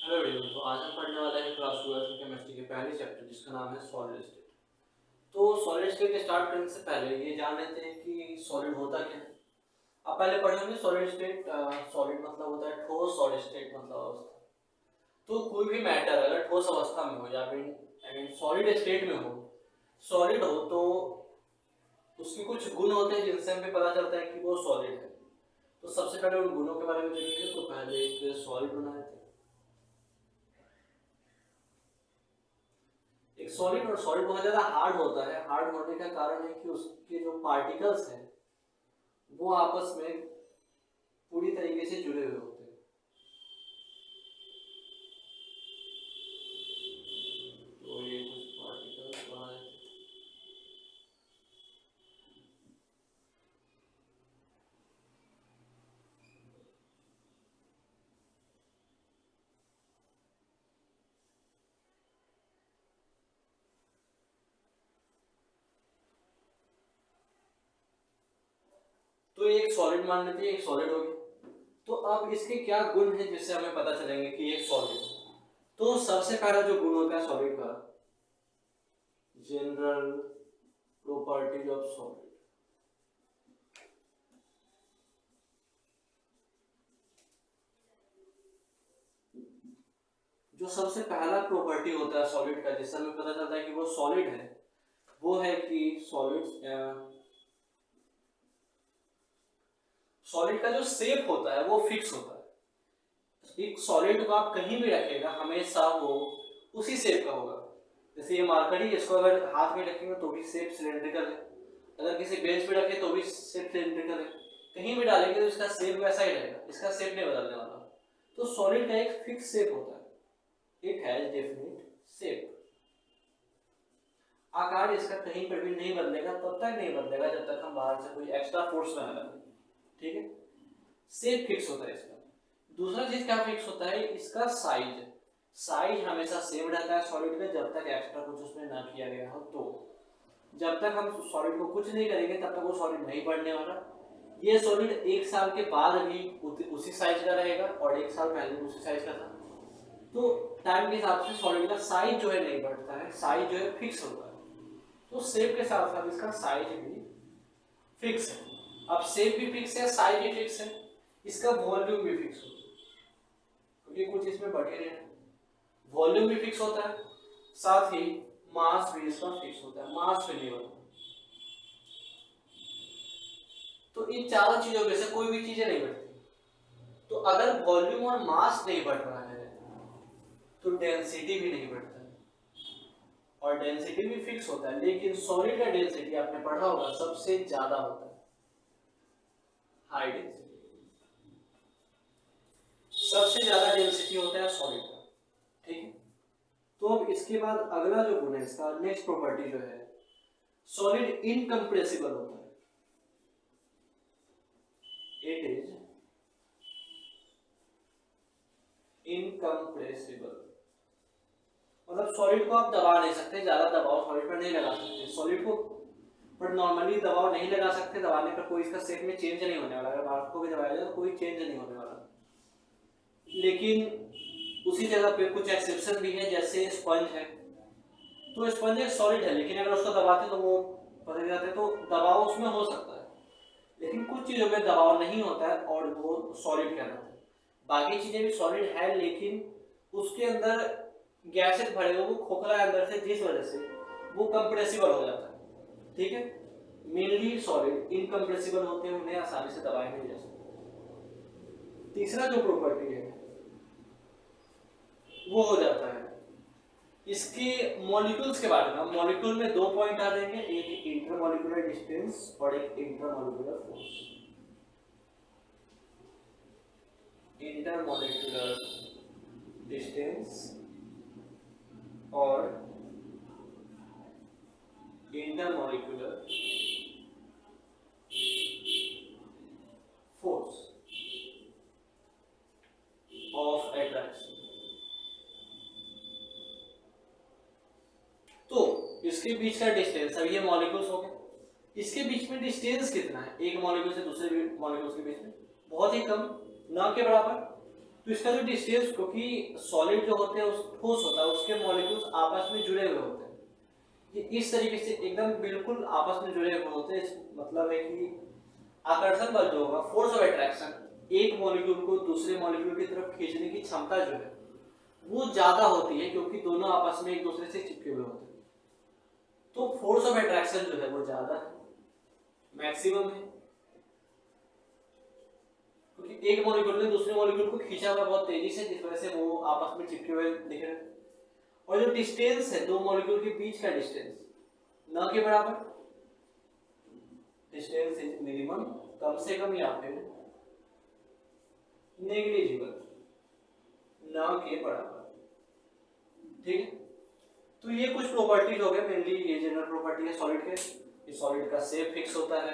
Hello everyone, तो आज हम पढ़ने वाले हैं क्लास 12 की केमिस्ट्री के पहले चैप्टर जिसका नाम है सॉलिड स्टेट। तो सॉलिड स्टेट स्टार्ट करने से पहले ये जान लेते हैं कि सॉलिड होता क्या है। आप पहले पढ़े होंगे सॉलिड स्टेट। सॉलिड मतलब होता है ठोस, सॉलिड स्टेट मतलब अवस्था। तो कोई भी मैटर अगर ठोस अवस्था में हो या फिर सॉलिड स्टेट में हो, सॉलिड हो, तो उसके कुछ गुण होते हैं जिनसे हमें पता चलता है कि वो सॉलिड है। तो सबसे पहले उन गुणों के बारे में देखेंगे। तो पहले एक सॉलिड बनाए थे। एक सॉलिड, और सॉलिड बहुत ज्यादा हार्ड होता है। हार्ड होने का कारण है कि उसके जो पार्टिकल्स हैं वो आपस में पूरी तरीके से जुड़े हुए होते हैं। तो ये कुछ पार्टिकल्स बनाए थे। तो ये एक सॉलिड मान लेते हैं, एक सॉलिड हो गया। तो अब इसके क्या गुण हैं जिससे हमें पता चलेंगे कि ये सॉलिड है। तो सबसे पहला जो गुण होता है सॉलिड का, जनरल प्रॉपर्टीज ऑफ सॉलिड। जो सबसे पहला प्रॉपर्टी होता है सॉलिड का जिससे हमें पता चलता है कि वो सॉलिड है, वो है कि सॉलिड का जो शेप होता है वो फिक्स होता है। एक सॉलिड को आप कहीं भी रखेगा हमेशा वो उसी शेप का होगा। जैसे ये मार्कर ही, इसको अगर हाथ में रखेंगे तो भी शेप सिलेंड्रिकल है, अगर किसी बेंच पे रखे तो भी शेप सिलेंड्रिकल है। कहीं भी डालेंगे तो इसका शेप वैसा ही रहेगा, इसका शेप नहीं बदलने वाला। तो सॉलिड का एक फिक्स शेप होता है, इट हैज डेफिनिट शेप। आकार इसका कहीं पर भी नहीं बदलेगा, तब तक नहीं बदलेगा जब तक हम बाहर से कोई एक्स्ट्रा फोर्स ना लगाएं। ठीक है, शेप फिक्स होता है इसका। दूसरा चीज क्या फिक्स होता है, इसका साइज। साइज हमेशा सेम रहता है सॉलिड का जब तक एक्स्ट्रा कुछ उसमें ना किया गया हो। तो जब तक हम सॉलिड को कुछ नहीं करेंगे तब तक वो सॉलिड नहीं बढ़ने वाला। ये सॉलिड एक साल के बाद भी उसी साइज का रहेगा और एक साल पहले भी उसी साइज का था। तो टाइम के हिसाब से सॉलिड का साइज जो है नहीं बढ़ता है, साइज जो है फिक्स होता है। तो शेप के साथ साथ इसका साइज भी फिक्स है। अब शेप भी फिक्स है, साइज भी फिक्स है, इसका वॉल्यूम भी फिक्स होता है क्योंकि कुछ इसमें बढ़े रहे। वॉल्यूम भी फिक्स होता है, साथ ही मास भी इसका फिक्स होता है, मास भी नहीं बढ़ता। तो इन चारों चीजों में से कोई भी चीजें नहीं बढ़ती। तो अगर वॉल्यूम और मास नहीं बढ़ रहा है तो डेंसिटी भी नहीं बढ़ता है, और डेंसिटी भी फिक्स होता है। लेकिन सॉलिड का डेंसिटी आपने पढ़ा होगा सबसे ज्यादा होता है, हाई डेंसिटी। सबसे ज्यादा डेंसिटी होता है सॉलिड का। ठीक है, तो अब इसके बाद अगला जो गुण है इसका, नेक्स्ट प्रॉपर्टी जो है, सॉलिड इनकम्प्रेसिबल होता है। It is incompressible. मतलब सॉलिड को आप दबा नहीं सकते, ज्यादा दबाव सॉलिड पर नहीं लगा सकते। सॉलिड को पर नॉर्मली दबाव नहीं लगा सकते, दबाने पर कोई इसका शेप में चेंज नहीं होने वाला। अगर भाग को भी दबाया जाए तो कोई चेंज नहीं होने वाला। लेकिन उसी जगह पे कुछ एक्सेप्शन भी है, जैसे स्पंज है। तो स्पंज एक सॉलिड है लेकिन अगर उसको दबाते तो वो बदल जाते, तो दबाव उसमें हो सकता है। लेकिन कुछ चीजों में दबाव नहीं होता है और वो सॉलिड कहलाता है। बाकी चीजें भी सॉलिड है लेकिन उसके अंदर गैसेस भरे हुए, वो खोखला है अंदर से, जिस वजह से वो कंप्रेसिबल हो जाता है। ठीक है, मेनली सॉलिड इनकम्प्रेसिबल होते हैं, उन्हें आसानी से दबाए नहीं जा सकते। तीसरा जो प्रॉपर्टी है वो हो जाता है इसके मॉलिक्यूल्स के बारे में। मॉलिक्यूल में दो पॉइंट आ जाएंगे, एक इंटरमॉलिक्यूलर डिस्टेंस और एक इंटरमॉलिक्यूलर फोर्स। इंटरमॉलिक्यूलर डिस्टेंस और इंटरमॉलिक्यूलर फोर्स ऑफ अट्रैक्शन। तो इसके बीच का डिस्टेंस, अब ये मॉलिक्यूल्स हो गए, इसके बीच में डिस्टेंस कितना है एक मॉलिक्यूल से दूसरे मॉलिक्यूल्स के बीच में? बहुत ही कम, ना के बराबर। तो इसका जो डिस्टेंस, क्योंकि सॉलिड जो होते हैं उस ठोस होता है उसके मॉलिक्यूल्स आपस में जुड़े हुए होते हैं, ये इस तरीके से एकदम बिल्कुल आपस में जुड़े हुए होते हैं। मतलब है कि आकर्षण बल जो होगा, फोर्स ऑफ अट्रैक्शन, एक मॉलिक्यूल को दूसरे मॉलिक्यूल की तरफ खींचने की क्षमता जो है वो ज्यादा होती है, क्योंकि दोनों आपस में एक दूसरे से चिपके हुए होते हैं। तो फोर्स ऑफ अट्रैक्शन जो है वो ज्यादा है, मैक्सिमम है, क्योंकि एक मॉलिक्यूल ने दूसरे मॉलिक्यूल को खींचा हुआ बहुत तेजी से, जिस वजह से वो आपस में चिपके हुए दिख रहे हैं। और जो डिस्टेंस है दो मॉलिक्यूल के बीच का डिस्टेंस न के बराबर, डिस्टेंस इज मिनिमम, कम से कम या फिर नेग्लिजिबल, न के बराबर। ठीक है, तो ये कुछ प्रॉपर्टीज हो गए, मेनली ये जनरल प्रॉपर्टी है सॉलिड के। ये सॉलिड का शेप फिक्स होता है,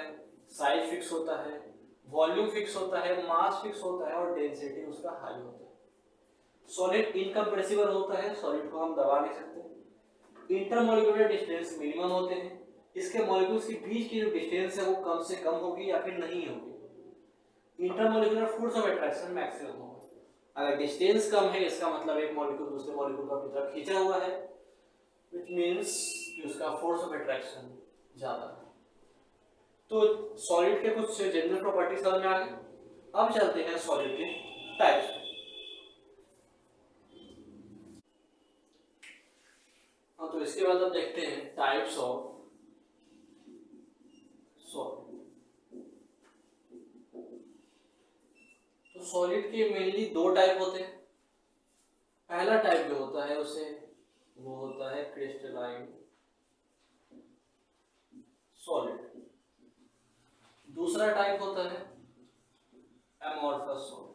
साइज फिक्स होता है, वॉल्यूम फिक्स होता है, मास फिक्स होता है और डेंसिटी उसका हाई होता है। सॉलिड इनकम्प्रेसिबल होता है, सॉलिड को हम दबा नहीं सकते। इंटरमॉलिक्यूलर डिस्टेंस मिनिमम होते हैं, इसके मॉलिक्यूल्स के बीच की जो डिस्टेंस है वो कम से कम होगी या फिर नहीं होगी। Intermolecular force of attraction maximum होगा। अगर डिस्टेंस कम है इसका मतलब एक मॉलिक्यूल दूसरे मॉलिक्यूल को अपनी तरफ खींचा हुआ है, व्हिच मींस कि उसका फोर्स ऑफ अट्रैक्शन ज्यादा है। तो सॉलिड के कुछ जनरल प्रॉपर्टी समझ में आ गए। अब चलते हैं सॉलिड के टाइप्स। हाँ, तो इसके बाद अब देखते हैं टाइप्स ऑफ सॉलिड। तो सॉलिड के मेनली दो टाइप होते हैं। पहला टाइप जो होता है उसे वो होता है क्रिस्टलाइन सॉलिड। दूसरा टाइप होता है एमोर्फस सॉलिड।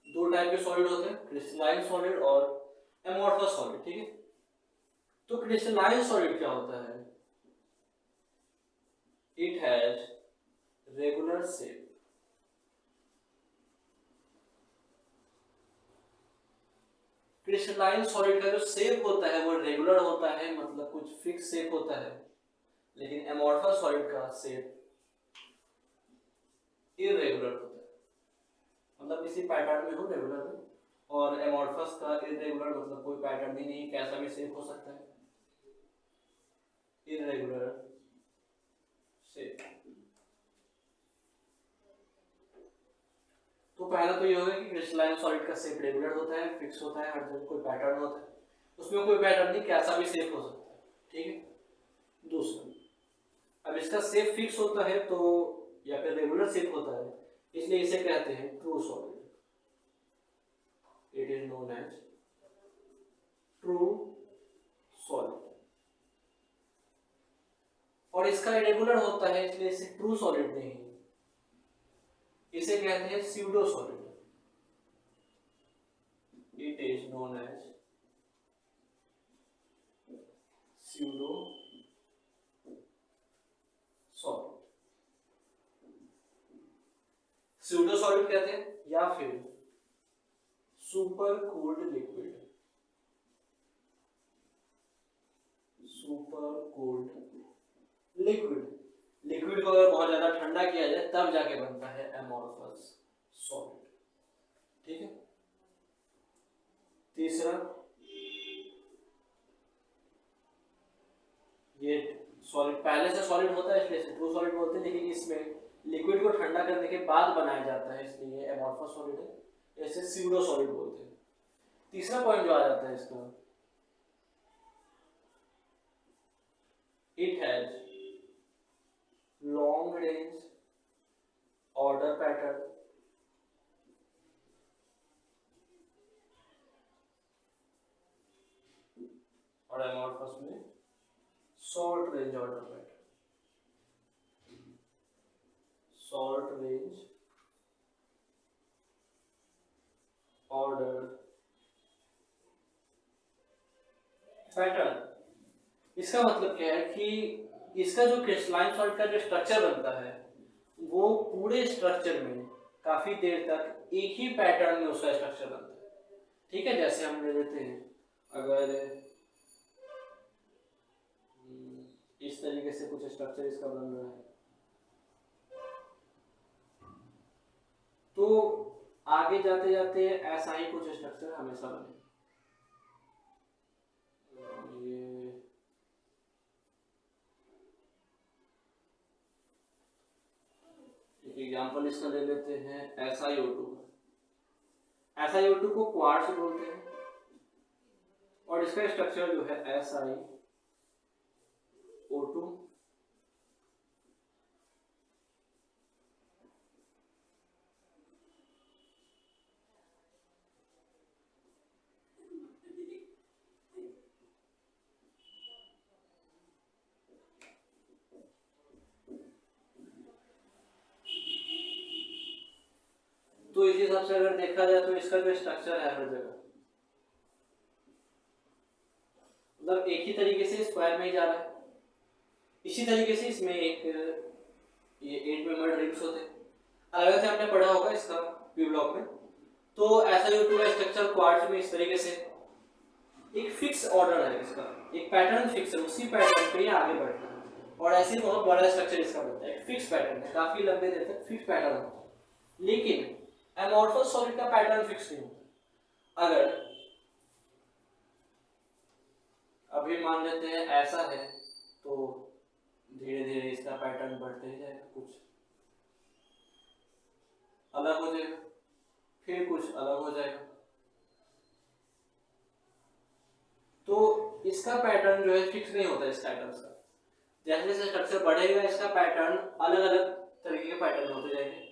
दो टाइप के सॉलिड होते हैं, क्रिस्टलाइन सॉलिड और एमोर्फस सॉलिड। ठीक है, तो क्रिस्टलाइन सॉलिड क्या होता है? It has regular shape. Crystalline solid का जो शेप होता है वो रेगुलर होता है, मतलब कुछ फिक्स शेप होता है। लेकिन एमोर्फस सॉलिड का शेप इरेगुलर होता है, मतलब किसी पैटर्न में हो रेगुलर में। और एमोर्फस का इरेगुलर मतलब कोई पैटर्न ही नहीं, कैसा भी शेप हो सकता है, इरेगुलर शेप। तो पहला तो ये होगा कि क्रिस्टलाइन सॉलिड का शेप रेगुलर होता है, फिक्स होता है, हर जगह कोई पैटर्न होता है, उसमें कोई पैटर्न नहीं, कैसा भी शेप हो सकता है। ठीक है। दूसरा, अब इसका शेप फिक्स होता है तो या फिर रेगुलर शेप होता है, इसलिए इसे कहते हैं true solid. It is known as true solid. और इसका इरेगुलर होता है इसलिए इसे ट्रू सॉलिड नहीं, इसे कहते हैं pseudo solid. It is known as pseudo solid. Pseudo solid कहते हैं या फिर super cooled liquid. Super cooled liquid, liquid को अगर बहुत ज्यादा ठंडा किया जाए तब जाके बनता है एमोर्फस सॉलिड। ठीक है। तीसरा, ये सॉलिड पहले से सॉलिड होता है इसलिए ट्रू सॉलिड बोलते हैं, लेकिन इसमें लिक्विड को ठंडा करने के बाद बनाया जाता है इसलिए एमोर्फस सॉलिड है, ऐसे स्यूडो सॉलिड बोलते हैं। तीसरा पॉइंट जो आ जाता है इसका, it has long range order pattern और एमोर्फस में short range order pattern. Short range order pattern. इसका मतलब क्या है कि इसका जो क्रिस्टलाइन सॉल्ट का जो स्ट्रक्चर बनता है वो पूरे स्ट्रक्चर में काफी देर तक एक ही पैटर्न में उसका स्ट्रक्चर बनता है। ठीक है, जैसे हम ले लेते हैं, अगर इस तरीके से कुछ स्ट्रक्चर इसका बन रहा है, आगे जाते जाते ऐसा ही कुछ स्ट्रक्चर हमेशा बने। ये एग्जांपल इसका ले लेते हैं SiO2 का। SiO2 को क्वार्ट्ज बोलते हैं और इसका स्ट्रक्चर जो है SiO2 तो इस हिसाब से अगर देखा जाए तो इसका जो स्ट्रक्चर है हर जगह मतलब एक ही तरीके से स्क्वायर में ही जा रहा है। इसी तरीके से इसमें एक ये 8 मेंबर्ड रिंग्स होते हैं, अलग से आपने पढ़ा होगा इसका पी ब्लॉक में। तो SiO2 का स्ट्रक्चर क्वार्ट्ज में इस तरीके से एक फिक्स ऑर्डर है, इसका एक पैटर्न फिक्स है, उसी पैटर्न पे आगे बढ़ता है और ऐसे ही बहुत बड़ा स्ट्रक्चर इसका बनता है। एक फिक्स पैटर्न है, काफी लंबे देर तक फिक्स पैटर्न होता है। लेकिन एमोर्फस सॉलिड का पैटर्न फिक्स नहीं होता। अगर अभी मान लेते हैं ऐसा है तो धीरे धीरे इसका पैटर्न बढ़ते ही जाएगा, कुछ अलग हो जाएगा, फिर कुछ अलग हो जाएगा। तो इसका पैटर्न जो है फिक्स नहीं होता इस पैटर्न का। जैसे जैसे स्ट्रक्चर बढ़ेगा इसका पैटर्न अलग अलग तरीके के पैटर्न होते जाएंगे।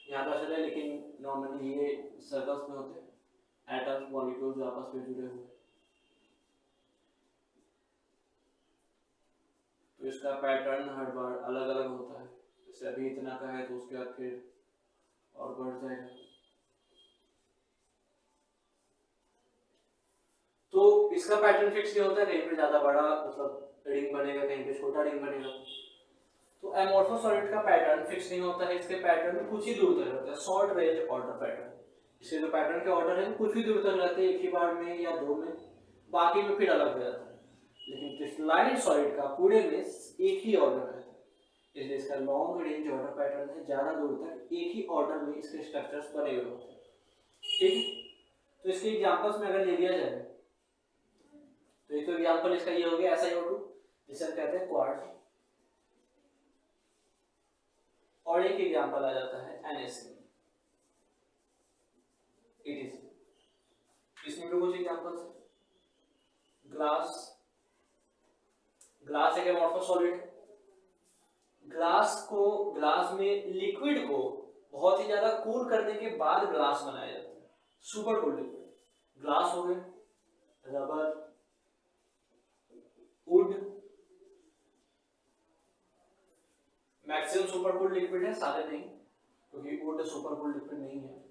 यहाँ पर चले लेकिन नॉर्मली ये सर्कल्स में होते हैं, एटम्स मॉलिक्यूल्स आपस में जुड़े हुए। तो इसका पैटर्न हर बार अलग अलग होता है। जैसे अभी इतना का है तो उसके बाद फिर और बढ़ जाएगा। तो इसका पैटर्न फिक्स नहीं होता, कहीं पे ज्यादा बड़ा मतलब रिंग बनेगा, कहीं पे छोटा रिंग बनेगा। तो एमोर्फस सॉलिड का पैटर्न फिक्स नहीं होता है, इसके पैटर्न कुछ ही दूर तक रहते हैं, शॉर्ट रेंज ऑर्डर पैटर्न। इसके जो पैटर्न के ऑर्डर है कुछ ही दूर तक रहते हैं, एक ही बार में या दो में, बाकी में फिर अलग हो जाता है। लेकिन क्रिस्टलाइन सॉलिड का पूरे में एक ही ऑर्डर रहता है, इसलिए इसका लॉन्ग रेंज ऑर्डर पैटर्न है, ज्यादा दूर तक एक ही ऑर्डर में इसके स्ट्रक्चर्स बने हुए होते हैं। ठीक है, तो इसके एग्जांपल्स में अगर ले लिया जाए तो एक तो एग्जांपल इसका ये हो गया SiO2 जिसे हम कहते हैं क्वार्ट्ज, और एक एग्जांपल आ जाता है NaCl। इसमें भी कुछ एग्जांपल्स है। ग्लास एक एमोर्फस सॉलिड है। ग्लास में लिक्विड को बहुत ही ज्यादा कूल करने के बाद ग्लास बनाया जाता है, सुपर कूल लिक्विड। ग्लास हो गए, rubber, would, maximum super cool liquid है, सारे नहीं क्योंकि वुड सुपर कूल लिक्विड नहीं है।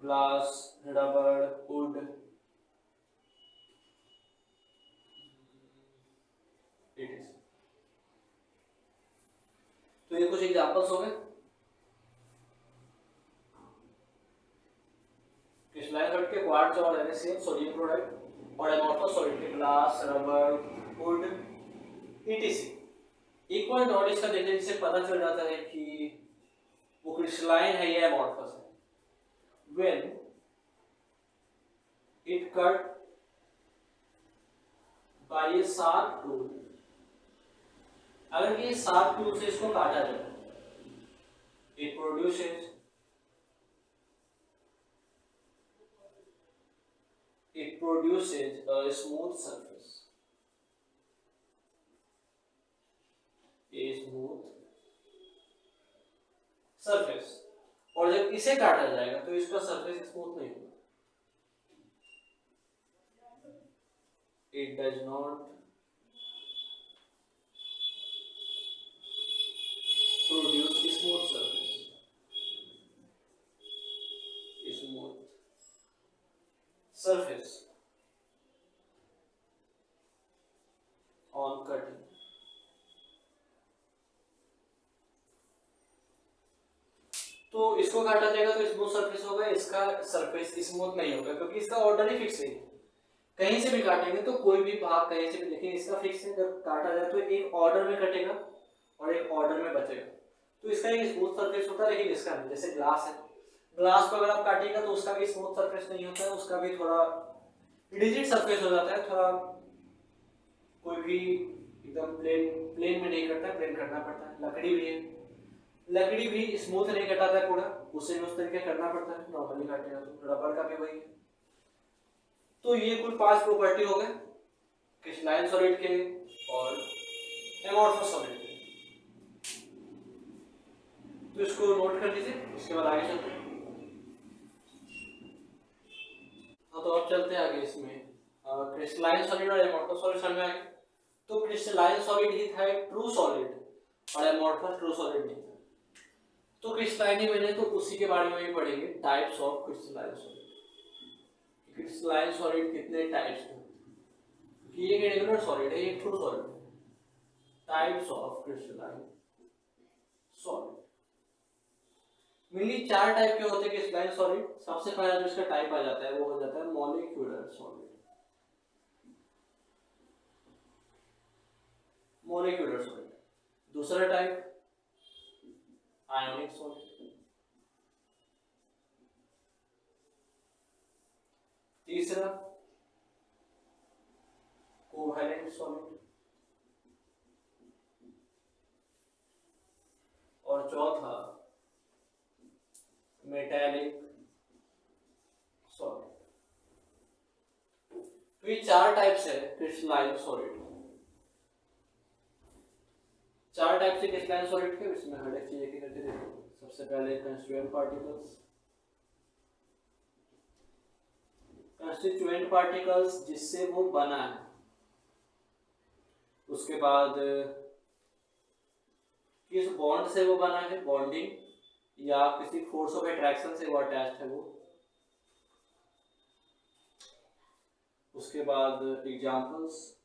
ग्लास, रबर, वुड, तो ये कुछ एग्जांपल्स हो गए। क्रिस्टलाइन सॉलिड के क्वार्ट्ज और NaCl, सोडियम क्लोराइड, और एमोर्फस सॉलिड के ग्लास, रबर, वुड, etc। एक पॉइंट और इसका देखने जिससे पता चल जाता है कि वो क्रिस्टलाइन है या एमोर्फस है। When it cut by a sharp tool, अगर ये शार्प टूल से इसको काटा जाए, it produces a smooth surface, और जब इसे काटा जाएगा तो इसका सरफेस स्मूथ नहीं होगा। It does not produce smooth surface on cutting। तो इसको काटा जाएगा तो स्मूथ सरफेस होगा, इसका सरफेस स्मूथ नहीं होगा क्योंकि इसका ऑर्डर ही फिक्स है। कहीं से भी काटेंगे तो कोई भी भाग कहीं से भी, लेकिन इसका फिक्स है, जब काटा जाए तो एक ऑर्डर में कटेगा और एक ऑर्डर में बचेगा। तो इसका एक स्मूथ सरफेस होता है, लेकिन इसका नहीं। जैसे ग्लास है, ग्लास को अगर आप काटिएगा तो उसका भी स्मूथ सरफेस नहीं होता है, उसका भी थोड़ा रिजिड सरफेस हो जाता है, थोड़ा कोई भी एकदम प्लेन में नहीं कटता, प्लेन करना पड़ता है। लकड़ी भी है, लकड़ी भी स्मूथ नहीं कटाता है पूरा, उसे भी उस तरीके करना पड़ता है नॉर्मली काटेगा तो। रबर का भी वही है। तो ये कुल 5 प्रॉपर्टी हो गए क्रिस्टलाइन सॉलिड के और एमोर्फस सॉलिड के। तो इसको नोट कर लीजिए, इसके बाद आगे चलते हैं। हाँ तो अब चलते हैं आगे। इसमें क्रिस्टलाइन सॉलिड और एमोर्फस सॉलिड समझ में आएगा। तो क्रिस्टलाइन सॉलिड ही था एक ट्रू सॉलिड और एमोर्फस ट्रू सॉलिड नहीं था। तो क्रिस्टलाइन ही मैंने तो उसी के बारे में भी पढ़ेंगे, types of crystalline solid. Crystalline solid कितने टाइप्स के, ये एक रेगुलर सॉलिड है, एक ट्रू सॉलिड है। Types of crystalline solid mainly 4 type के होते हैं क्रिस्टलाइन सॉलिड। सबसे पहला जो इसका टाइप आ जाता है वो हो जाता है मॉलिक्यूलर सॉलिड। Molecular solid. दूसरा टाइप आयोनिक सॉलिड। तीसरा कोवैलेंट सॉलिड। और चौथा मेटालिक सॉलिड। तो ये 4 टाइप्स है क्रिस्टलाइन सॉलिड। 4 टाइप से क्रिस्टलाइन सॉलिड के, इसमें हर एक चीज एक करके देखो। सबसे पहले कंस्टिट्यूएंट पार्टिकल्स। कंस्टिट्यूएंट पार्टिकल्स जिससे वो बना है। उसके बाद किस बॉन्ड से वो बना है, बॉन्डिंग, या किसी फोर्स ऑफ अट्रैक्शन से वो अटैच्ड है वो। उसके बाद एग्जांपल्स।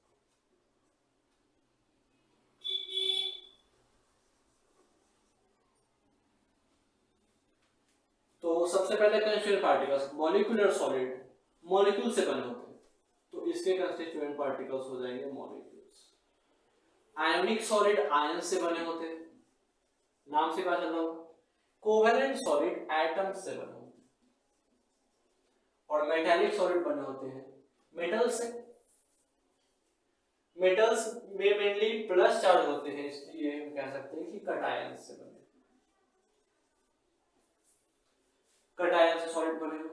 तो सबसे पहले constituent particles, molecular solid, molecule से बने होते हैं, तो इसके कंस्टिट्यूएंट पार्टिकल्स हो जाएंगे मॉलिक्यूल्स। आयोनिक सॉलिड आयन से बने होते हैं, नाम से पता चल रहा होगा। कोवैलेंट सॉलिड एटम्स से बने होते हैं। और मेटालिक सॉलिड बने होते हैं मेटल से। मेटल्स में मेनली प्लस चार्ज होते हैं, इसलिए हम कह सकते हैं कि कटायन से बने। कटायन से सॉलिड बने हुए।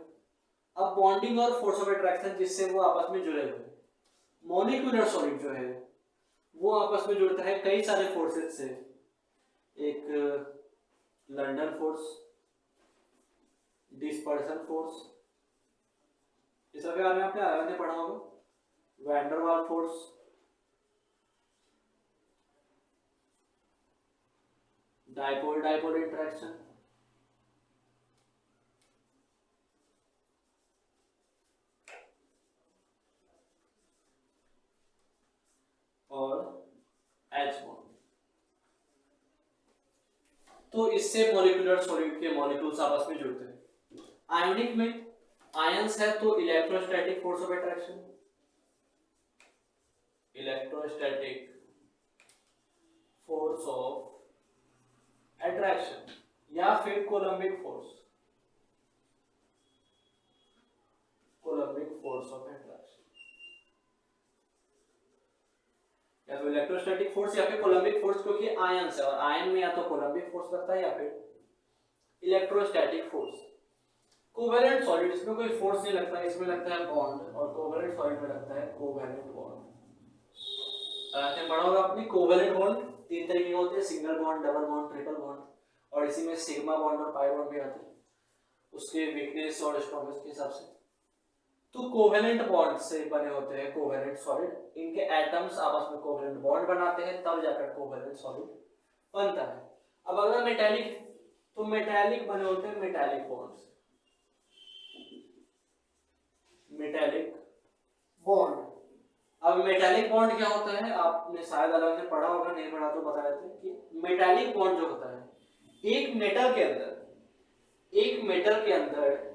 अब बॉन्डिंग और फोर्स ऑफ अट्रैक्शन जिससे वो आपस में जुड़े हुए। मॉलिक्यूलर सॉलिड जो है वो आपस में जुड़ता है कई सारे फोर्सेस से। एक लंडन फोर्स, डिस्पर्सन फोर्स, इस सब के बारे में आपने आगे में पढ़ा होगा। Van der Waal force, dipole dipole interaction, और एच बॉन्ड। तो इससे मॉलिक्यूलर सॉलिड के मॉलिक्यूल्स आपस में जुड़ते हैं। आयोनिक में आयंस है तो electrostatic force of attraction, electrostatic force of attraction, या फिर coulombic force, coulombic force of attraction, या तो इलेक्ट्रोस्टैटिक फोर्स या फिर कोलम्बिक फोर्स, क्योंकि आयंस है और आयन में या तो कोलम्बिक फोर्स लगता है या फिर इलेक्ट्रोस्टैटिक फोर्स। कोवैलेंट सॉलिड, इसमें कोई फोर्स नहीं लगता, इसमें लगता है बॉन्ड, और कोवैलेंट सॉलिड में लगता है कोवैलेंट बॉन्ड। आपने पढ़ा होगा अपनी कोवैलेंट बॉन्ड 3 तरीके के होते हैं, single bond, double bond, triple bond, और इसी में सिग्मा बॉन्ड और पाई बॉन्ड भी आते हैं उसके वीकनेस और स्ट्रॉन्गनेस के हिसाब से। तो कोवैलेंट बॉन्ड से बने होते हैं कोवैलेंट सॉलिड। इनके एटम्स आपस में कोवैलेंट बॉन्ड बनाते हैं, तब जाकर कोवैलेंट सॉलिड बनता है। अब अगर मेटालिक, तो मेटालिक बने होते हैं मेटालिक बॉन्ड से, मेटालिक बॉन्ड। अब मेटालिक बॉन्ड क्या होता है, आपने शायद अलग से पढ़ा होगा, नहीं पढ़ा तो बता देते हैं कि मेटालिक बॉन्ड जो होता है एक मेटल के अंदर, एक मेटल के अंदर,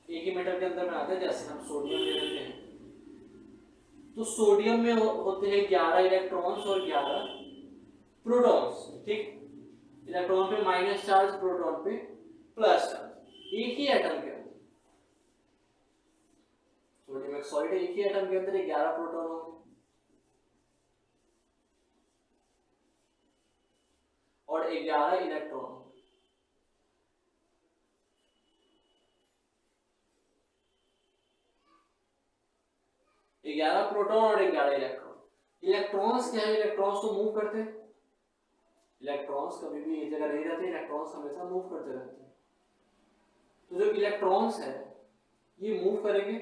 एक ही मेटल के अंदर बनाते हैं। जैसे हम सोडियम ले लेते हैं, तो सोडियम में होते हैं 11 इलेक्ट्रॉन्स और 11 प्रोटॉन्स, ठीक। इलेक्ट्रॉन पे माइनस चार्ज, प्रोटॉन पे प्लस चार्ज, एक ही एटम के अंदर। सोडियम एक सॉलिड है, एक ही एटम के अंदर 11 प्रोटॉन होंगे और 11 इलेक्ट्रॉन। 11 प्रोटॉन और 11 इलेक्ट्रॉन। इलेक्ट्रॉन्स क्या है, इलेक्ट्रॉन्स तो मूव करते हैं, इलेक्ट्रॉन्स कभी भी एक जगह नहीं रहते, इलेक्ट्रॉन्स हमेशा मूव करते रहते हैं। तो जो इलेक्ट्रॉन्स है ये मूव करेंगे।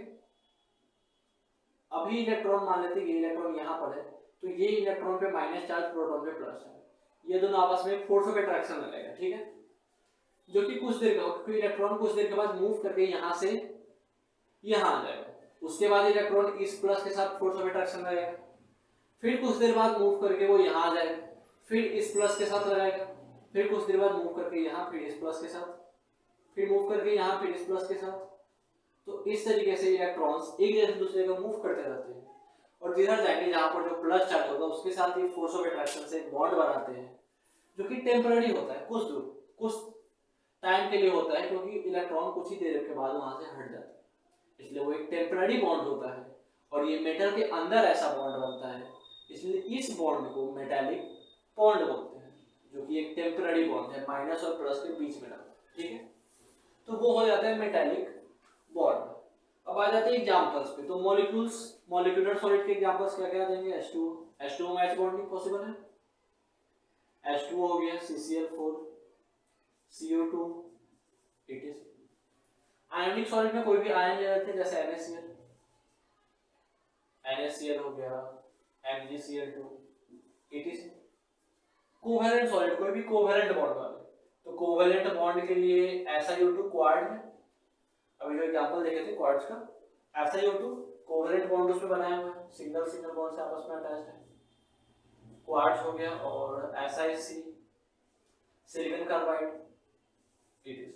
अभी इलेक्ट्रॉन मान लेते हैं ये इलेक्ट्रॉन यहाँ पर है, तो ये इलेक्ट्रॉन पे माइनस चार्ज, प्रोटॉन पे प्लस है, ये दोनों आपस में फोर्स ऑफ अट्रैक्शन लगेगा, ठीक है, जो कि कुछ देर का, क्योंकि इलेक्ट्रॉन कुछ देर के बाद मूव करके यहाँ से यहाँ आ जाएगा। उसके बाद इलेक्ट्रॉन इस प्लस के साथ फोर्स ऑफ अट्रैक्शन लगाएगा, फिर कुछ देर बाद मूव करके वो यहाँ आ जाएगा, फिर इस प्लस के साथ लगाएगा, फिर कुछ देर बाद मूव करके यहाँ, फिर इस प्लस के साथ, फिर मूव करके यहाँ, फिर इस प्लस के साथ। तो इस तरीके से इलेक्ट्रॉन्स एक जगह से दूसरे का मूव करते रहते हैं और जिधर जाएंगे जहाँ पर जो प्लस चार्ज होगा उसके साथ ये फोर्स ऑफ अट्रैक्शन से बॉन्ड बनाते हैं, जो कि टेम्पररी होता है, कुछ दूर कुछ टाइम के लिए होता है, क्योंकि इलेक्ट्रॉन कुछ ही देर के बाद वहां से हट जाता है, इसलिए वो एक टेम्पररी बॉन्ड होता है। और ये मेटल के अंदर ऐसा बॉन्ड बनता है, इसलिए इस बॉन्ड को मेटालिक बॉन्ड बोलते हैं, जो कि एक टेम्पररी बॉन्ड है, माइनस और प्लस के बीच में रहता है, ठीक है। तो वो हो जाता है मेटालिक बॉन्ड। अब आ जाते हैं एग्जांपल्स पे। तो मॉलिक्यूल्स, मॉलिक्यूलर सॉलिड के एग्जांपल्स क्या क्या आ जाएंगे? H2 में H बॉन्डिंग पॉसिबल है, H2 हो गया, CCl4, CO2, etc। Ionic solid में कोई भी आयन ले लेते हैं, जैसे NaCl हो गया, MgCl2, etc। कोवेलेंट सॉलिड, कोई भी कोवेलेंट बॉन्ड वाले, तो कोवेलेंट बॉन्ड के लिए SiO2 क्वार्ड है, अभी जो एग्जांपल देखे थे क्वार्ट्ज का, SiO2 कोवेलेंट बॉन्ड उसमें बनाया हुआ है, सिंगल सिंगल बॉन्ड से आपस में अटैच्ड है, क्वार्ट्ज हो गया। और SiC silicon carbide, it is.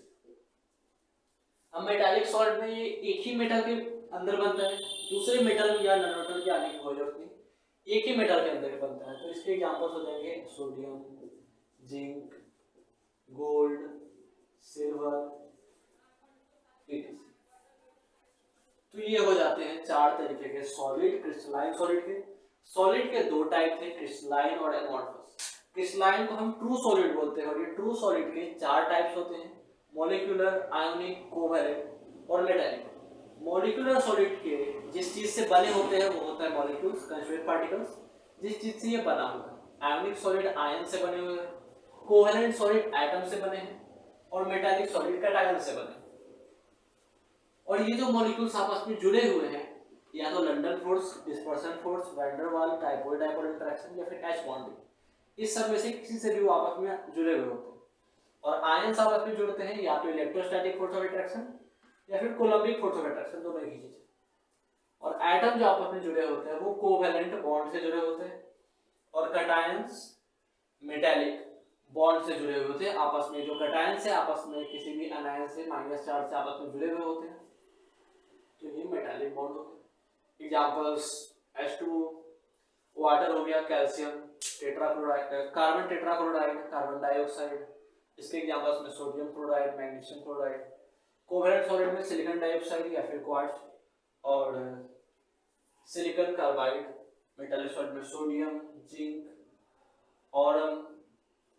अब मेटालिक सॉल्ट में ये एक ही मेटल के अंदर बनता है, दूसरे मेटल या नॉन मेटल की आने की कोई जरूरत नहीं, एक ही मेटल के अंदर बनता है। तो इसके एग्जांपल्स हो जाएंगे sodium, zinc, gold, silver, it. तो ये हो जाते हैं चार तरीके के सॉलिड, क्रिस्टलाइन सॉलिड के। सॉलिड के दो टाइप थे, क्रिस्टलाइन और एमॉर्फस। क्रिस्टलाइन को हम ट्रू सॉलिड बोलते हैं, और ये ट्रू सॉलिड के चार टाइप्स होते हैं, मॉलिक्यूलर, आयोनिक, कोवेलेंट और मेटालिक। मॉलिक्यूलर सॉलिड के जिस चीज से बने होते हैं वो होता है मॉलिक्यूल्स, कंस्टिट्यूएंट पार्टिकल्स, जिस चीज से ये बना हुआ है। आयोनिक सॉलिड आयन से बने हुए हैं, कोवेलेंट सॉलिड एटम से बने हैं, और मेटालिक सॉलिड कैटायन से बने हैं। और ये जो मॉलिक्यूल्स आपस में जुड़े हुए हैं, या तो London force, dispersion force, van der Waal, dipole dipole interaction, या फिर H बॉन्डिंग, इस सब में से किसी से भी वो आपस में जुड़े हुए होते हैं। और आयंस आपस में जुड़ते हैं या तो इलेक्ट्रोस्टैटिक फोर्स ऑफ अट्रैक्शन या फिर कोलम्बिक फोर्स ऑफ अट्रैक्शन, दोनों एक ही चीज है। और एटम जो आपस में जुड़े होते हैं वो कोवेलेंट बॉन्ड से जुड़े होते हैं, और कैटायंस मेटालिक बॉन्ड से जुड़े हुए होते हैं आपस में। जो कैटायंस है आपस में किसी भी अनायन से, माइनस चार्ज से आपस में जुड़े हुए होते हैं, तो ये मेटालिक बॉन्ड होते हैं। एग्जांपल्स H2, वाटर हो गया, calcium tetrachloride, carbon tetrachloride, carbon dioxide, इसके एग्जांपल्स में sodium chloride, magnesium chloride. Covalent solid में सिलिकॉन डाइऑक्साइड या फिर क्वार्ट्ज, और सिलिकॉन कार्बाइड। मेटालिक सॉलिड में sodium, zinc, Aurum,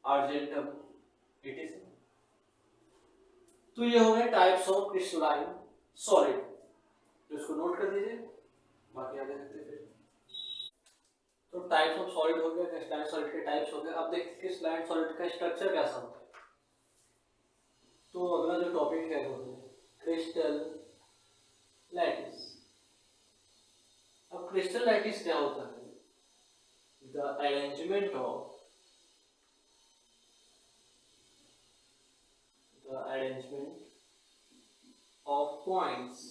argentum, etc। तो ये हो गए टाइप्स ऑफ क्रिस्टलाइन सॉलिड, तो इसको नोट कर दीजिए, बाकी आगे देखते हैं फिर। तो टाइप्स ऑफ सॉलिड हो गया, क्रिस्टलाइन सॉलिड के टाइप्स हो गए। अब देखते हैं क्रिस्टलाइन सॉलिड का स्ट्रक्चर कैसा होता है। तो अगला जो टॉपिक है वो क्रिस्टल लैटिस। अब क्रिस्टल लैटिस क्या होता है? The arrangement of points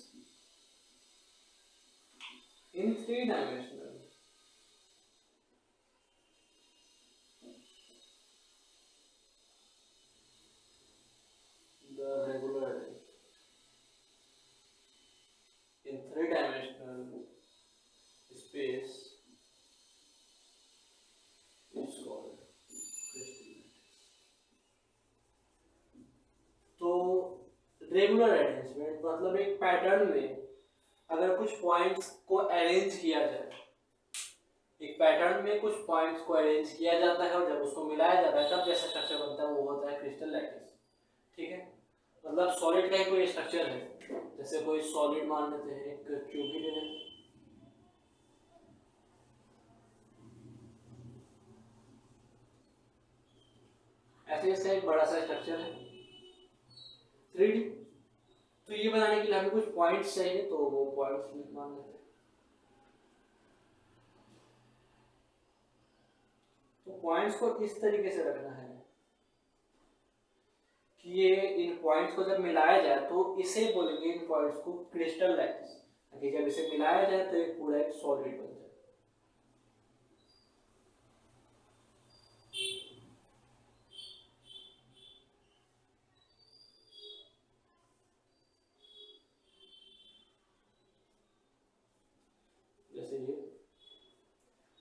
in three-dimensional the regular in three-dimensional space is called crystal lattice. Regular arrangement मतलब एक पैटर्न में अगर कुछ पॉइंट्स को अरेंज किया जाए, एक पैटर्न में कुछ पॉइंट्स को अरेंज किया जाता है और जब उसको मिलाया जाता है तब जैसा स्ट्रक्चर बनता है वो होता है क्रिस्टल लैटिस। ठीक है, मतलब सॉलिड का ही कोई स्ट्रक्चर है, जैसे कोई सॉलिड मान लेते हैं, एक ट्यूब ही ले लेते हैं, ऐसे ऐसे एक बड़ा सा स्ट्रक्चर है 3D। तो ये बनाने के लिए हमें कुछ पॉइंट्स चाहिए, तो वो पॉइंट्स मान लेते हैं। तो पॉइंट्स को इस तरीके से रखना है कि ये इन पॉइंट्स को जब मिलाया जाए तो इसे बोलेंगे इन पॉइंट्स को क्रिस्टल लैटिस, ताकि जब इसे मिलाया जाए तो एक पूरा एक सॉलिड बन जाए। जैसे ये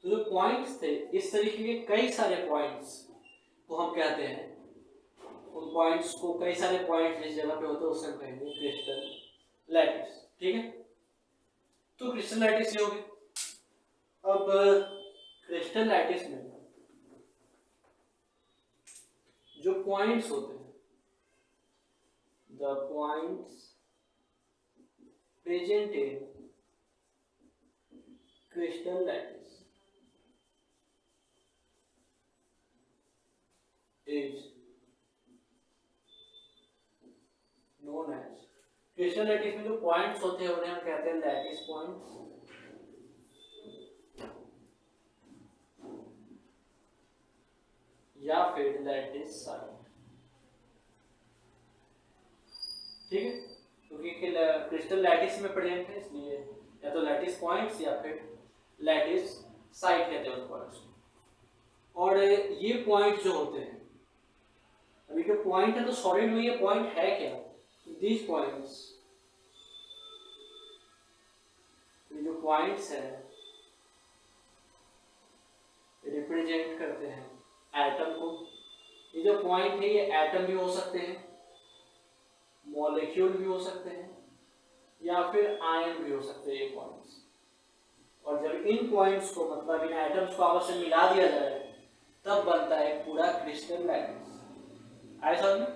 तो जो पॉइंट्स थे, इस तरीके के कई सारे पॉइंट्स को हम कहते हैं, उन पॉइंट्स को कई सारे पॉइंट्स जिस जगह पे होते हैं उसे हम कहेंगे क्रिस्टल लैटिस। ठीक है, तो क्रिस्टल लैटिस ये हो गई। अब क्रिस्टल लैटिस में जो पॉइंट्स होते हैं, the points present in crystal lattice is known as, crystal lattice में जो पॉइंट्स होते हैं उन्हें हम कहते हैं लैटिस पॉइंट्स या फिर लैटिस साइट। ठीक है, क्योंकि क्रिस्टल लैटिस में प्रेजेंट है इसलिए या तो लैटिस पॉइंट्स या फिर लैटिस साइट कहते हैं उन पॉइंट्स को। और ये पॉइंट जो होते हैं, अभी जो पॉइंट है तो सॉलिड में ये पॉइंट है क्या, दीज पॉइंट्स, ये जो पॉइंट्स है रिप्रेजेंट करते हैं एटम को। ये जो पॉइंट है ये एटम भी हो सकते हैं, मॉलिक्यूल भी हो सकते हैं या फिर आयन भी हो सकते हैं ये पॉइंट्स। और जब इन पॉइंट्स को मतलब इन एटम्स को आपस में मिला दिया जाए तब बनता है पूरा क्रिस्टल लैटिस। आए समझ में?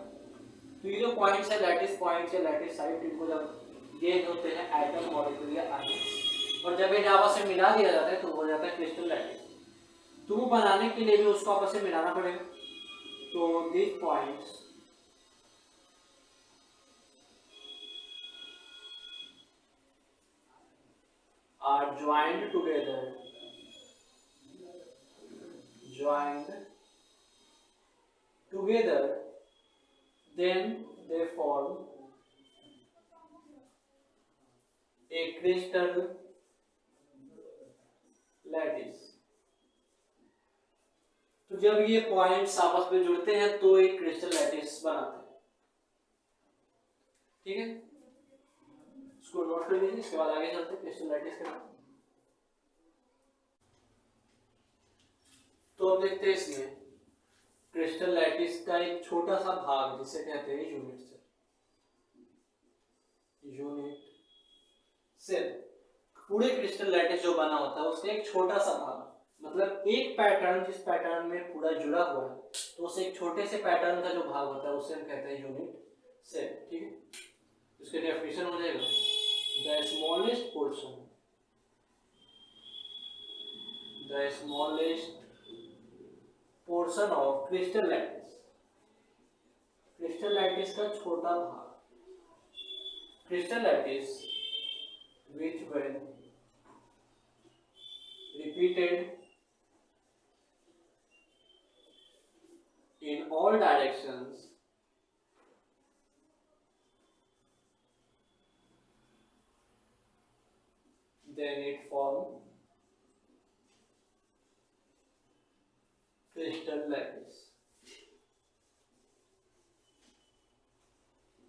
तो ये जो पॉइंट्स है लैटिस पॉइंट्स या लैटिस साइट, इनको जब ये होते हैं एटम, मॉलिक्यूल या आयन, और जब इन्हें आपस में मिला दिया जाता है तो हो जाता है क्रिस्टल लैटिस। तो वो बनाने के लिए भी उसको आपस में मिलाना पड़ेगा। तो these points are joined together, then they form a crystal lattice। तो जब ये पॉइंट्स आपस में जुड़ते हैं तो एक क्रिस्टल लैटिस बनाते हैं। ठीक है, इसको नोट कर लीजिए, इसके बाद आगे चलते हैं क्रिस्टल लैटिस के बारे में। तो अब देखते हैं इसमें क्रिस्टल लैटिस का एक छोटा सा भाग जिसे कहते हैं यूनिट सेल। पूरे क्रिस्टल लैटिस जो बना होता है उसका एक छोटा सा भाग, मतलब एक पैटर्न जिस पैटर्न में पूरा जुड़ा हुआ है तो उसे एक छोटे से पैटर्न का जो भाग होता है उसे हम कहते हैं यूनिट सेल। ठीक है, इसके डेफिनेशन हो जाएगा the smallest portion of crystal lattice का छोटा भाग, crystal lattice which when repeated in all directions then it form crystal lattice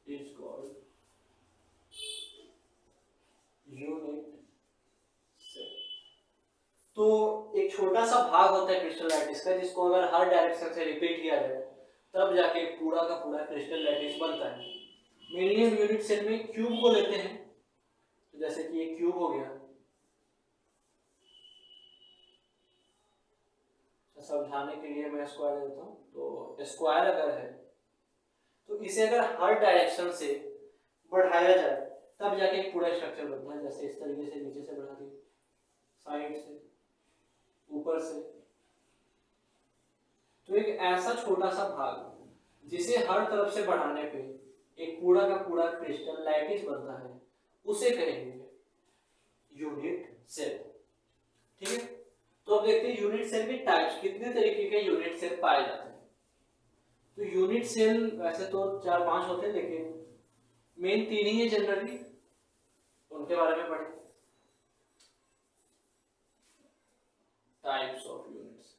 is called unit cell. तो एक छोटा सा भाग होता है क्रिस्टल लैटिस का जिसको अगर हर डायरेक्शन से रिपीट किया जाए तब जाके पूरा का पूरा क्रिस्टल लैटिस बनता है। मेनली हम यूनिट सेल में क्यूब को लेते हैं, तो जैसे कि ये क्यूब हो गया, समझाने के लिए मैं स्क्वायर देता हूँ। तो स्क्वायर अगर है तो इसे अगर हर डायरेक्शन से बढ़ाया जाए तब जाके एक पूरा स्ट्रक्चर बनता है। जैसे इस तरीके से नीचे से बढ़ा दिया, साइड से, ऊपर से, तो एक ऐसा छोटा सा भाग जिसे हर तरफ से बढ़ाने पे एक पूरा का पूरा क्रिस्टल लैटिस बनता है, उसे कहेंगे यूनिट सेल। ठीक है, तो अब देखते हैं यूनिट सेल के टाइप्स, कितने तरीके के यूनिट सेल पाए जाते हैं। तो यूनिट सेल वैसे तो 4-5 होते हैं, लेकिन मेन 3 ही है जनरली, उनके बारे में पढ़ें। टाइप्स ऑफ यूनिट्स,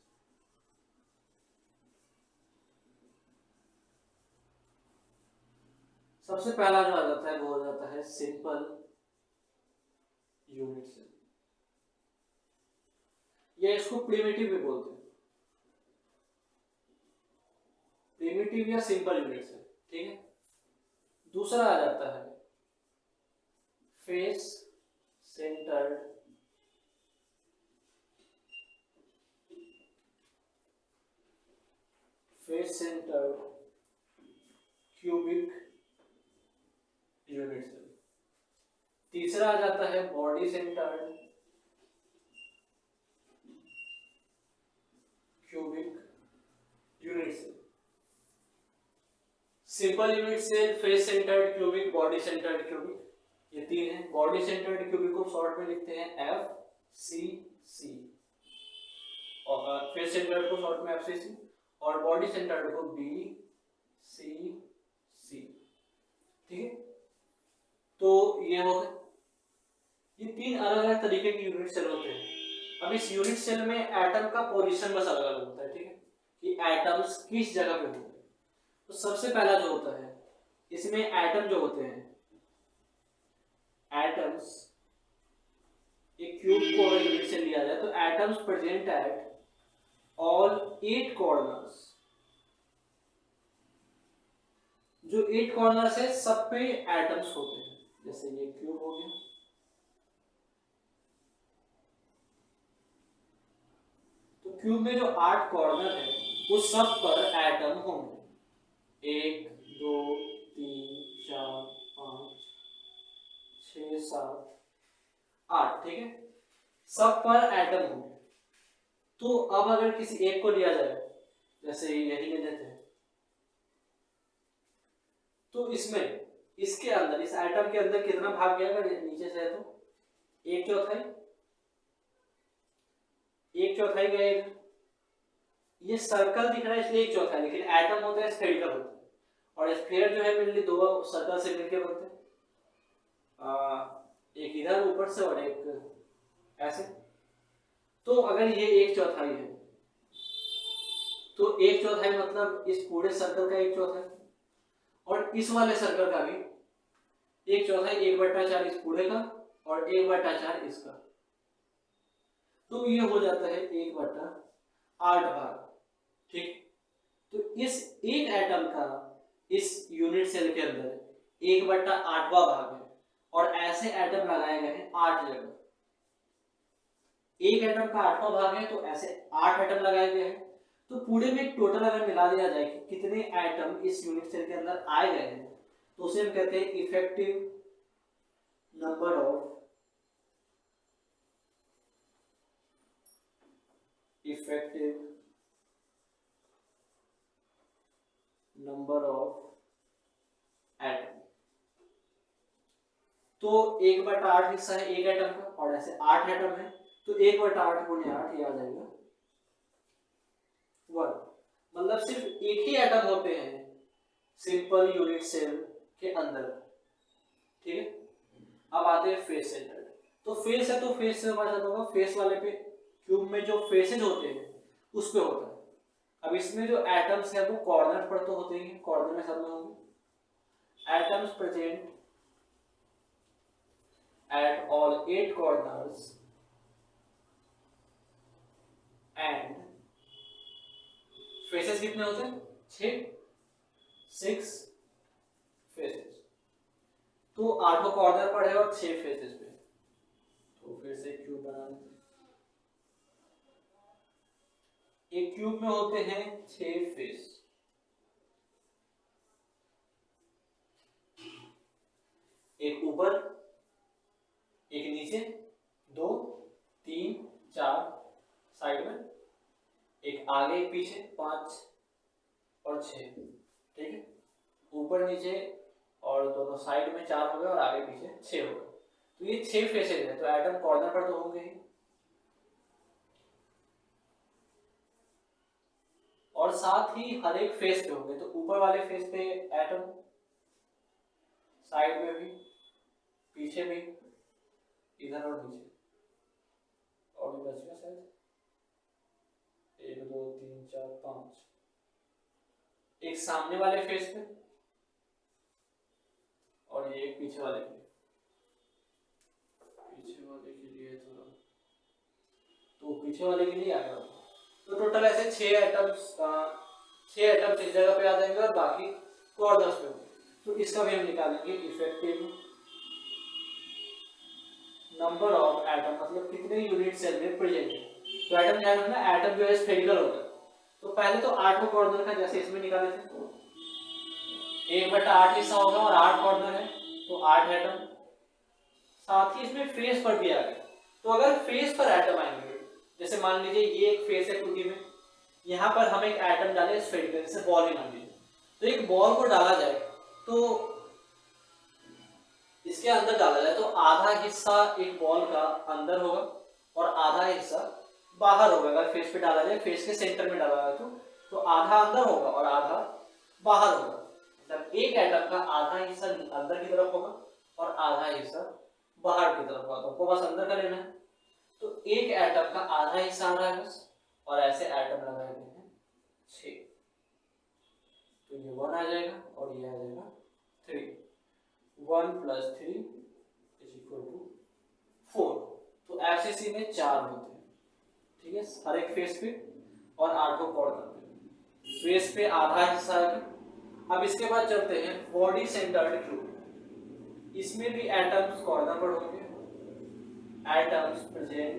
सबसे पहला जो आ जाता है वो हो जाता है सिंपल यूनिट सेल, या इसको प्रिमिटिव भी बोलते हैं, प्रिमिटिव या सिंपल यूनिट सेल। ठीक है, दूसरा आ जाता है face centred cubic unit cell. तीसरा आ जाता है body centred cubic unit cell. Simple unit cell, face centred cubic, body centred cubic, ये 3 है। बॉडी सेंटर्ड क्यूबिक को शॉर्ट में लिखते हैं FCC, और फेस सेंटर्ड को शॉर्ट में FCC, और बॉडी सेंटर्ड को BCC। ठीक है, तो ये हो गए, ये 3 अलग अलग तरीके के यूनिट सेल होते हैं। अब इस यूनिट सेल में एटम का पोजीशन बस अलग अलग होता है। ठीक है, कि एटम्स किस जगह पे होते हैं। तो सबसे पहला जो होता है, इसमें एटम जो होते हैं, एटम्स, एक क्यूब को अगर यूनिट से लिया जाए तो atoms present at all 8 corners, जो 8 कॉर्नर्स है सब पे एटम्स होते हैं। जैसे ये क्यूब हो गया, तो क्यूब में जो 8 कॉर्नर है वो सब पर एटम होंगे, 1 2 3 4 5 6 7 8। ठीक है, सब पर एटम होंगे। तो अब अगर किसी एक को लिया जाए, जैसे यही ले लेते हैं, तो इसमें, इसके अंदर, इस एटम के अंदर कितना भाग गया अगर नीचे से है तो 1/4, 1/4 गया। ये सर्कल दिख रहा है इसलिए 1/4, लेकिन एटम होता है स्फेरिकल होता है, और स्फीयर जो है मेनली 2 सर्कल से मिलकर बनते हैं, एक इधर ऊपर से और एक ऐसे। तो अगर ये 1/4 है तो 1/4 मतलब इस पूरे सर्कल का 1/4, और इस वाले सर्कल का भी 1/4, 1/4 इस पूरे का और 1/4 इसका। तो ये हो जाता है 1/8 भाग। ठीक, तो इस एक एटम का इस यूनिट सेल के अंदर 1/8वां भाग है, और ऐसे एटम लगाए गए हैं 8 जगह। एक एटम का 8वां भाग है, तो ऐसे 8 एटम लगाए गए हैं। तो पूरे में टोटल अगर मिला दिया जाए कि कितने एटम इस यूनिट सेल के अंदर आए गए हैं, तो उसे हम कहते हैं इफेक्टिव नंबर ऑफ एटम। तो 1/8 हिस्सा है एक एटम का, और ऐसे 8 एटम है, तो 1/8 गुणे 8 ये आ जाएगा 1। मतलब सिर्फ एक ही एटम होते हैं सिंपल यूनिट सेल के अंदर। ठीक है, अब आते हैं फेस सेंटर्ड। तो फेस है, तो फेस से हमारा होगा, फेस वाले पे क्यूब में जो फेसेज होते हैं उस पे होता है। अब इसमें जो एटम्स है वो कॉर्नर पर तो होते ही, कॉर्नर में सब में होंगे। Atoms present at all 8 corners and faces कितने होते हैं? 6 फेसेस। तो 8 कॉर्नर पर है और 6 फेसेस पे। तो फिर से क्यूब बना लेते हैं। एक क्यूब में होते हैं 6 फेस। एक ऊपर, एक नीचे, 2 3 4 साइड में, एक आगे एक पीछे, 5 और 6। ठीक है, ऊपर नीचे और दोनों साइड में 4 हो गए और आगे पीछे 6 हो गए। तो ये 6 फेसेज है, तो एटम कॉर्नर पर तो होंगे ही, और साथ ही हर एक फेस पे होंगे। तो ऊपर वाले फेस पे एटम, साइड में भी, पीछे भी, इधर और नीचे, और भी बच गया शायद 1 2 3 4 5। एक सामने वाले फेस पे और ये एक पीछे वाले के लिए थोड़ा, तो पीछे वाले के लिए आ गया। तो टोटल ऐसे 6 एटम्स इस जगह पे आ जाएंगे और बाकी कॉर्नर्स पे होंगे। तो इसका भी हम निकालेंगे इफेक्टिव नंबर ऑफ एटम, मतलब कितने यूनिट सेल में प्रेजेंट है। तो एटम ध्यान रखना, एटम जो है स्फेरिकल होता है। तो पहले तो 8 कॉर्नर का जैसे इसमें निकाले थे, 1/8 हिस्सा होगा और 8 कॉर्नर है, तो 8 एटम। साथ ही इसमें फेस पर भी आ गया। तो अगर फेस पर एटम आएंगे, जैसे मान लीजिए ये एक फेस है 2D में, यहाँ पर हम एक एटम डाले स्फेरिकल, जैसे बॉल ही मान लीजिए। तो एक बॉल को डाला जाए, तो इसके अंदर डाला जाए तो आधा हिस्सा एक बॉल का अंदर होगा और आधा हिस्सा बाहर होगा। अगर फेस पे डाला जाए, फेस के सेंटर में डाला जाए तो आधा अंदर होगा और आधा बाहर होगा। मतलब एक एटम का आधा हिस्सा अंदर की तरफ होगा और आधा हिस्सा बाहर की तरफ होगा। तो आपको बस अंदर का लेना है। तो एक एटम का आधा हिस्सा आ रहा है बस, और ऐसे एटम लगा देते हैं 6। तो ये 1 आ जाएगा और ये आ जाएगा 3। 1 + 3 = 4। तो एफसीसी में 4 होते हैं। ठीक है, हर एक फेस पे और 8 कॉर्नर पे। फेस पे आधा हिस्सा है। अब इसके बाद चलते हैं बॉडी सेंटर्ड क्यूब। इसमें भी एटम्स कॉर्नर पर होंगे। Atoms present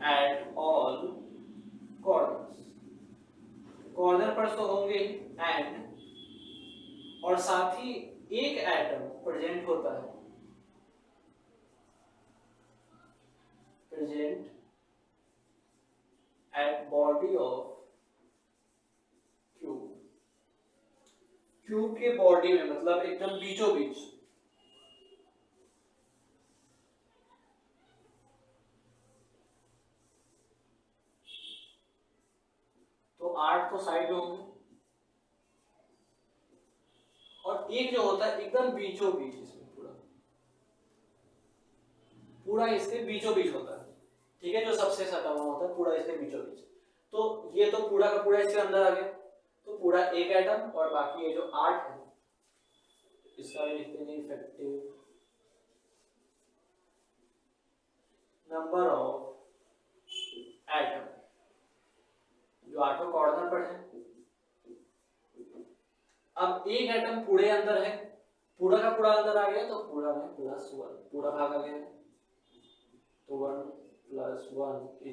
at all corners. Corner पर तो होंगे एंड, और साथ ही एक एटम प्रेजेंट होता है, present at body of cube. Cube के बॉडी में, मतलब एकदम बीचों बीच। तो 8 तो साइड में होंगे और एक जो होता है एकदम बीचों बीच, इसमें पूरा इसके बीचों बीच होता है। ठीक है, जो सबसे सटा हुआ होता है पूरा इसके बीचों बीच। तो ये तो पूरा का पूरा इसके अंदर आ गया। तो पूरा एक एटम, और बाकी ये जो 8 है, इसका भी लिखते हैं इफेक्टिव नंबर ऑफ एटम, जो 8 कॉर्नर पर है। अब एक एटम पूरे अंदर है, पूरा का पूरा अंदर आ गया, तो पूरा में +1, पूरा भाग आ गया। तो 1 + 1 =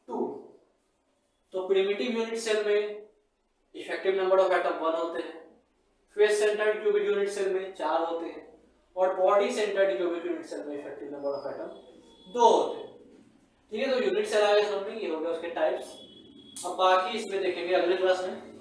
2। तो प्रिमिटिव यूनिट सेल में इफेक्टिव नंबर ऑफ एटम 1 होते हैं। Face centred cubic unit cell में 4 होते हैं, और body centred cubic unit cell में इफेक्टिव नंबर ऑफ एटम 2 होते हैं। ठीक है, तो यूनिट सेल आ गए समझ में, ये हो गया उसके टाइप्स। अब बाकी इसमें देखेंगे अगले क्लास में।